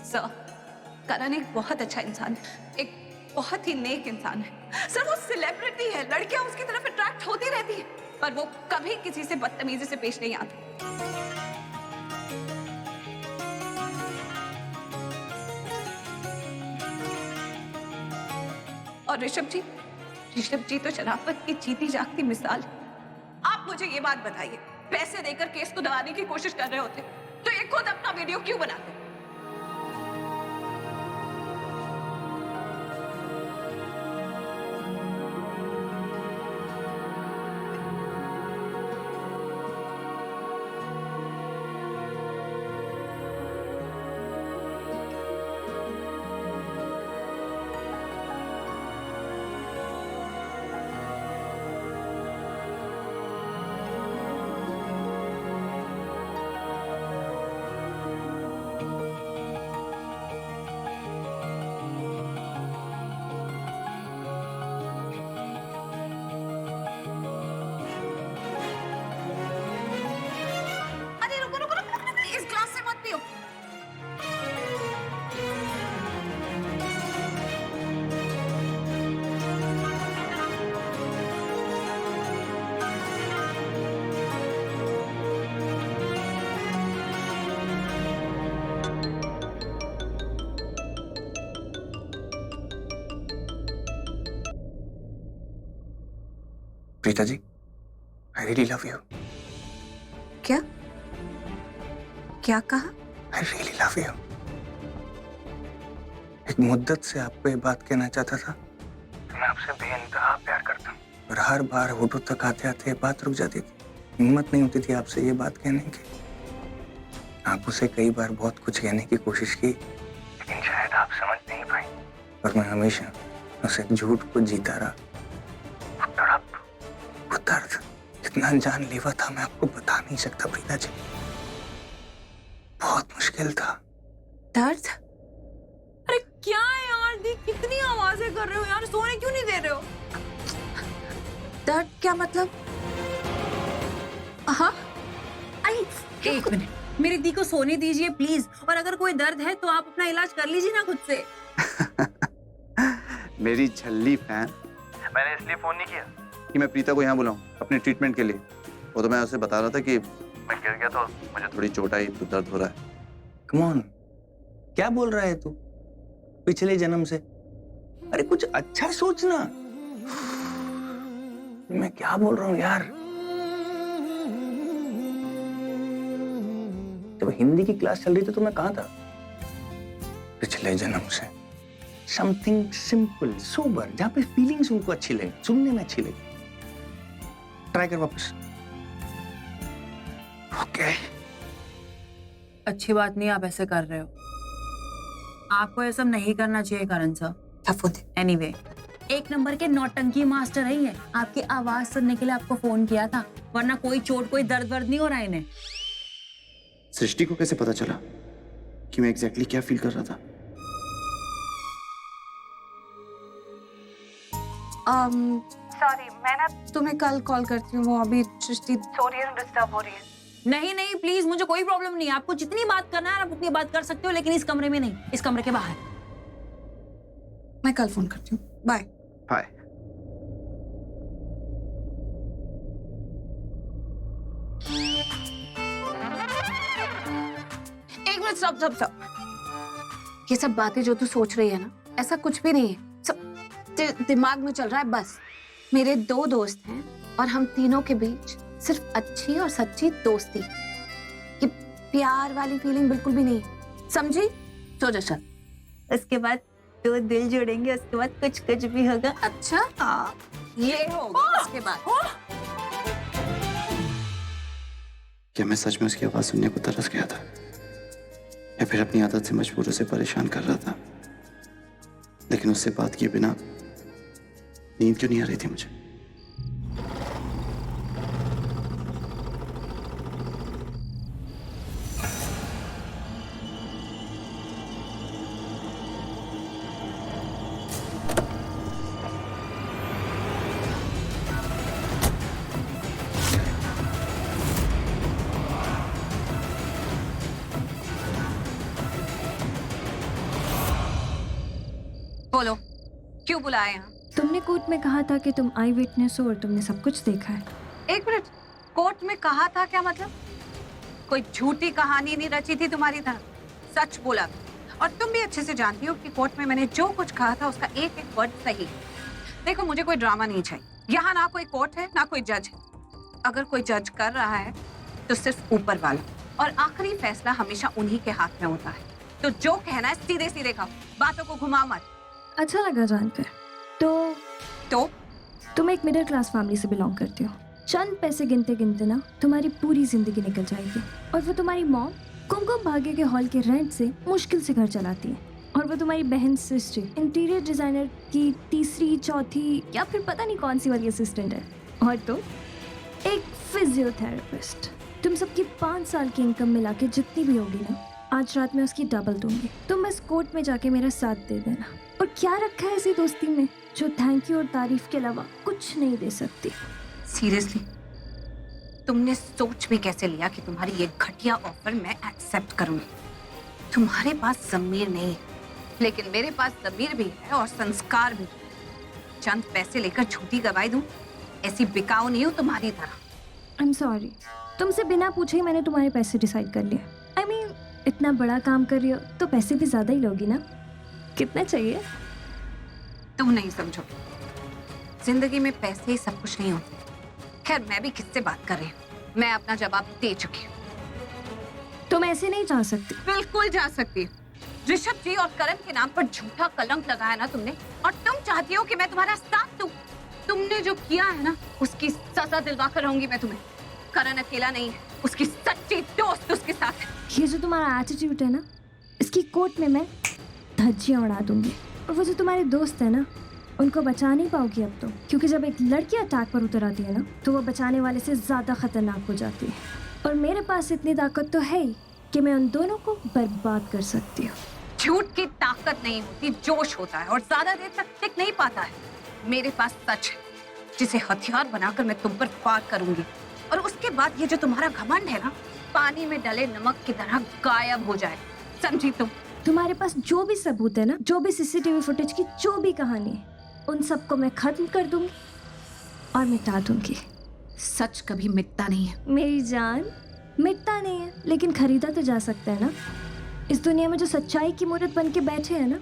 Sir, करण एक बहुत अच्छा इंसान है, एक बहुत ही नेक इंसान है। सर वो सेलिब्रिटी है, लड़कियां उसकी तरफ अट्रैक्ट होती रहती है, पर वो कभी किसी से बदतमीजी से पेश नहीं आता। और ऋषभ जी तो शराफत की जीती जागती मिसाल है। आप मुझे ये बात बताइए, पैसे देकर केस को दबाने की कोशिश कर रहे होते तो ये खुद अपना वीडियो क्यों बनाते? इस ग्लास से मत पियो। Preeta ji, I really love you. क्या क्या कहा? I really love you. एक मुद्दत से आपको ये बात कहना चाहता था। मैं आपसे बेइंतहा प्यार करता हूँ, और हर बार होठों तक आते आते बात रुक जाती थी। हिम्मत नहीं होती थी आपसे ये बात कहने की। आंखों से कई बार बहुत कुछ कहने की कोशिश की, लेकिन शायद आप समझ नहीं पाई, और मैं हमेशा उस एक झूठ को जीता रहा। वो तड़प, वो दर्द इतना जानलेवा था, मैं आपको बता नहीं सकता प्रीता जी। बहुत मुश्किल था। दर्द? अरे क्या है यार, दी कितनी आवाजें कर रहे हो यार, सोने क्यों नहीं दे रहे हो? दर्द क्या मतलब? हाँ, एक मिनट, मेरी दी को सोने दीजिए प्लीज, और अगर कोई दर्द है तो आप अपना इलाज कर लीजिए ना खुद से। मेरी झल्ली फैन, मैंने इसलिए फोन नहीं किया कि मैं प्रीता को यहाँ बुलाऊं अपने ट्रीटमेंट के लिए। वो तो मैं उसे बता रहा था कि मैं गिर गया तो मुझे थोड़ी चोट आई तो दर्द हो रहा है। कम ऑन, क्या बोल रहा है तू? पिछले जन्म से? अरे कुछ अच्छा सोचना। मैं क्या बोल रहा हूँ यार? जब हिंदी की क्लास चल रही थी तो मैं कहाँ था? पिछले जन्म से। समथिंग सिंपल, सोबर, जहाँ पे फीलिंग्स उनको अच्छी लगे, सुनने में अच्छी लगे। ट्राई कर वापस। ओके। अच्छी बात नहीं आप ऐसे कर रहे हो, आपको ये सब नहीं करना चाहिए करण सर। एनीवे, एक नंबर के नौटंकी मास्टर है ये। आपकी आवाज सुनने के लिए आपको फोन किया था, वरना कोई चोट कोई दर्द वर्द नहीं हो रहा इन्हें। सृष्टि को कैसे पता चला कि मैं एग्जैक्टली क्या फील कर रहा था? सॉरी, मैं ना तुम्हें कल कॉल करती हूँ। वो अभी सृष्टि सो रही है, डिस्टर्ब हो रही है। नहीं नहीं प्लीज, मुझे कोई प्रॉब्लम नहीं है। आपको जितनी बात करना है आप उतनी बात कर सकते हो, लेकिन इस कमरे में नहीं, इस कमरे के बाहर। मैं कल फोन करती हूँ। बाय। हाय। एक मिनट, स्टॉप। ये सब बातें जो तू सोच रही है ना, ऐसा कुछ भी नहीं है। सब दिमाग में चल रहा है बस। मेरे 2 दोस्त हैं और हम तीनों के बीच सिर्फ अच्छी और सच्ची दोस्ती। ये प्यार वाली फीलिंग बिल्कुल भी नहीं है, समझी? सो जा चल। उसके बाद 2 दिल जोड़ेंगे, उसके बाद कुछ कुछ भी होगा। अच्छा, ये होगा उसके बाद। क्या मैं सच में उसकी आवाज सुनने को तरस गया था, या फिर अपनी आदत से मजबूर उसे परेशान कर रहा था? लेकिन उससे बात किए बिना नींद क्यों नहीं आ रही थी मुझे? क्यों बुलाया यहाँ? तुमने कोर्ट में कहा था कि तुम आई विटनेस हो और तुमने सब कुछ देखा है। एक मिनट, कोर्ट में कहा था क्या मतलब? कोई झूठी कहानी नहीं रची थी तुम्हारी तरह, सच बोला था। और तुम भी अच्छे से जानती हो कि कोर्ट में मैंने जो कुछ कहा था उसका एक एक वर्ड सही है। देखो, मुझे कोई ड्रामा नहीं चाहिए। यहाँ ना कोई कोर्ट है ना कोई जज है। अगर कोई जज कर रहा है तो सिर्फ ऊपर वाला, और आखिरी फैसला हमेशा उन्हीं के हाथ में होता है। तो जो कहना है सीधे सीधे कहो, बातों को घुमा मत। अच्छा लगा जानकर। तो तुम एक मिडिल क्लास फैमिली से बिलोंग करती हो। चंद पैसे गिनते गिनते ना तुम्हारी पूरी जिंदगी निकल जाएगी। और वो तुम्हारी मॉम कुमकुम भाग्य के हॉल के रेंट से मुश्किल से घर चलाती है। और वो तुम्हारी बहन सृष्टि इंटीरियर डिजाइनर की तीसरी चौथी या फिर पता नहीं कौन सी वाली असिस्टेंट है। और तुम एक फिजियोथेरेपिस्ट। तुम सबकी 5 साल की इनकम मिला के जितनी भी होगी ना, आज रात में उसकी डबल दूंगी। तुम बस कोर्ट में जाके मेरा साथ दे देना। और क्या रखा है ऐसी दोस्ती में जो थैंक यू और तारीफ के अलावा कुछ नहीं दे सकती? सीरियसली, तुमने सोच भी कैसे लिया कि तुम्हारी ये घटिया ऑफर मैं एक्सेप्ट करूंगी? तुम्हारे पास ज़मीर नहीं है, लेकिन मेरे पास ज़मीर भी है और संस्कार भी। चंद पैसे लेकर झूठी गवाही दूं, ऐसी बिकाऊ नहीं हूं तुम्हारी तरह। आई एम सॉरी, तुमसे बिना पूछे ही मैंने तुम्हारे पैसे डिसाइड कर लिए। आई मीन, इतना बड़ा काम कर रही हो तो पैसे भी ज्यादा ही लोगी ना। कितना चाहिए? तुम नहीं समझोगे, जिंदगी में पैसे ही सब कुछ नहीं होते। खैर, मैं भी किससे बात कर रही हूँ, मैं अपना जवाब दे चुकी हूँ। तुम ऐसे नहीं जा सकती। बिल्कुल जा सकती हूँ। ऋषभ जी और करण के नाम पर झूठा कलंक लगाया ना तुमने, और तुम चाहती हो कि मैं तुम्हारा साथ दूं। तुमने जो किया है ना, उसकी सजा दिलवा कर रहूंगी मैं तुम्हें। करण अकेला नहीं है, उसकी सच्ची दोस्त उसके साथ है। ये जो तुम्हारा एटीट्यूड है ना, इसकी कोर्ट में मैं धज्जियां उड़ा दूंगी। और वो जो तुम्हारे दोस्त है ना, उनको बचा नहीं पाओगी अब तो, क्योंकि जब एक लड़की अटैक पर उतर आती है ना, तो वो बचाने वाले से ज्यादा खतरनाक हो जाती है। और मेरे पास इतनी ताकत तो है ही कि मैं उन दोनों को बर्बाद कर सकती हूँ। झूठ की ताकत नहीं होती, जोश होता है, और ज्यादा देर तक टिक नहीं पाता है। मेरे पास सच है, जिसे हथियार बनाकर मैं तुम पर फायर करूंगी। और उसके बाद ये जो तुम्हारा घमंड है ना, पानी में डले नमक की तरह गायब हो जाए। समझी तुम? तुम्हारे पास जो भी सबूत है ना, जो भी सीसीटीवी फुटेज की जो भी कहानी है, उन सबको मैं खत्म कर दूंगी और मिटा दूंगी। सच कभी मिटता नहीं है मेरी जान, मिटता नहीं है, लेकिन खरीदा तो जा सकता है ना। इस दुनिया में जो सच्चाई की मूर्त बन के बैठे हैं ना,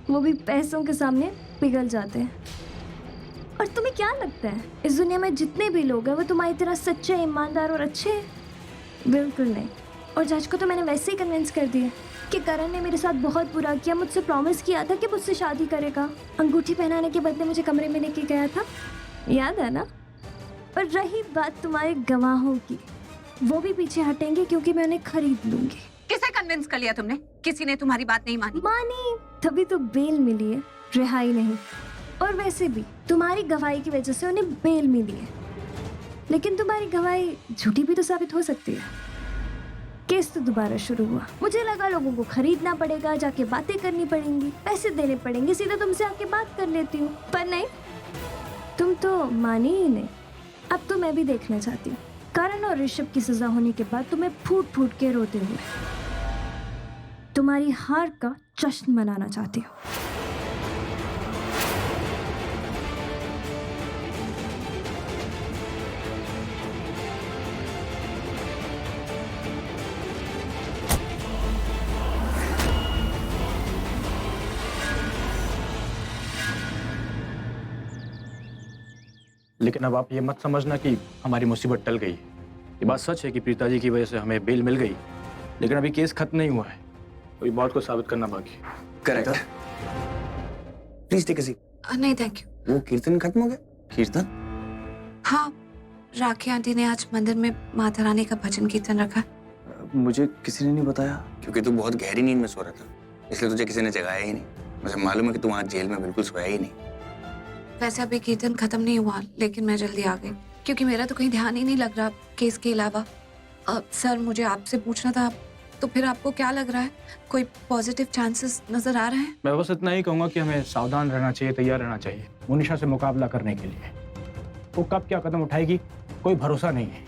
वो भी पैसों के सामने पिघल जाते हैं। और तुम्हें क्या लगता है इस दुनिया में जितने भी लोग हैं वो तुम्हारी तरह सच्चे, ईमानदार और अच्छे हैं? बिल्कुल नहीं। और जज को तो मैंने वैसे ही कन्विंस कर दिया कि करण ने मेरे साथ बहुत बुरा किया, मुझसे प्रॉमिस किया था कि मुझसे शादी करेगा, अंगूठी पहनाने के बदले मुझे कमरे में लेके गया था, याद है ना? और रही बात तुम्हारे गवाहों की, वो भी पीछे हटेंगे क्योंकि मैं उन्हें खरीद लूंगी। किसे कन्विंस कर लिया तुमने? किसी ने तुम्हारी बात नहीं मानी? मानी तभी तो बेल मिली है, रिहाई नहीं। और वैसे भी तुम्हारी गवाही की वजह से उन्हें बेल मिली है, लेकिन तुम्हारी गवाही झूठी भी तो साबित हो सकती है। केस तो दोबारा शुरू हुआ। मुझे लगा लोगों को खरीदना पड़ेगा, जाके बातें करनी पड़ेंगी, पैसे देने पड़ेंगे, सीधा तुमसे आके बात कर लेती हूँ। पर नहीं, तुम तो मानी ही नहीं। अब तो मैं भी देखना चाहती हूँ करण और ऋषभ की सजा होने के बाद तुम्हें फूट फूट के रोते हुए। तुम्हारी हार का जश्न मनाना चाहती हूँ। लेकिन अब आप ये मत समझना कि हमारी मुसीबत टल गई है। ये बात सच है कि प्रीता जी की वजह से हमें बेल मिल गई, लेकिन अभी केस खत्म नहीं हुआ है। अभी बहुत कुछ साबित करना बाकी है। Correct. Please take a seat. नहीं थैंक यू। वो कीर्तन खत्म हो गया? कीर्तन? हाँ, राखी आंटी ने आज मंदिर में माता रानी का भजन कीर्तन रखा। मुझे किसी ने नहीं बताया। क्योंकि तू बहुत गहरी नींद में सो रहा था, इसलिए तुझे किसी ने जगाया ही नहीं। मुझे मालूम है कि तू आज जेल में बिल्कुल सोया ही नहीं। वैसे अभी कीर्तन खत्म नहीं हुआ, लेकिन मैं जल्दी आ गई क्योंकि मेरा तो कहीं ध्यान ही नहीं लग रहा केस के अलावा। सर, मुझे आपसे पूछना था, तो फिर आपको क्या लग रहा है? कोई पॉजिटिव चांसेस नजर आ रहे हैं? मैं बस इतना ही कहूँगा कि हमें सावधान रहना चाहिए, तैयार रहना चाहिए मोनिशा से मुकाबला करने के लिए। वो कब क्या कदम उठाएगी कोई भरोसा नहीं है।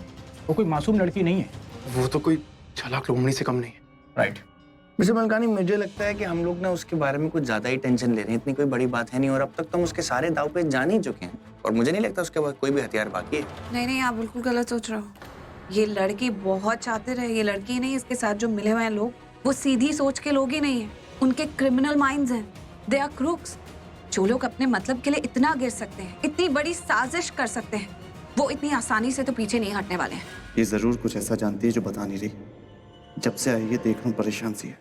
वो कोई मासूम लड़की नहीं है। वो तो कोई चालाक लोमड़ी से कम नहीं है। राइट। वैसे मलकानी, मुझे लगता है कि हम लोग ना उसके बारे में कुछ ज्यादा ही टेंशन ले रहे हैं। इतनी कोई बड़ी बात है नहीं, और अब तक तो हम उसके सारे दाव पे जान ही चुके हैं, और मुझे नहीं लगता उसके पास कोई भी हथियार बाकी है। नहीं नहीं, आप बिल्कुल गलत सोच रहे हो। ये लड़की बहुत चाहते रहे, ये लड़की नहीं, इसके साथ जो मिले हुए हैं लोग वो सीधी सोच के लोग ही नहीं है, उनके क्रिमिनल माइंड्स हैं, दे आर क्रूक्स। जो लोग अपने मतलब के लिए इतना गिर सकते हैं, इतनी बड़ी साजिश कर सकते हैं, वो इतनी आसानी से तो पीछे नहीं हटने वाले हैं। ये जरूर कुछ ऐसा जानती है जो बता नहीं रही। जब से आई है देख रहा हूँ परेशान सी है।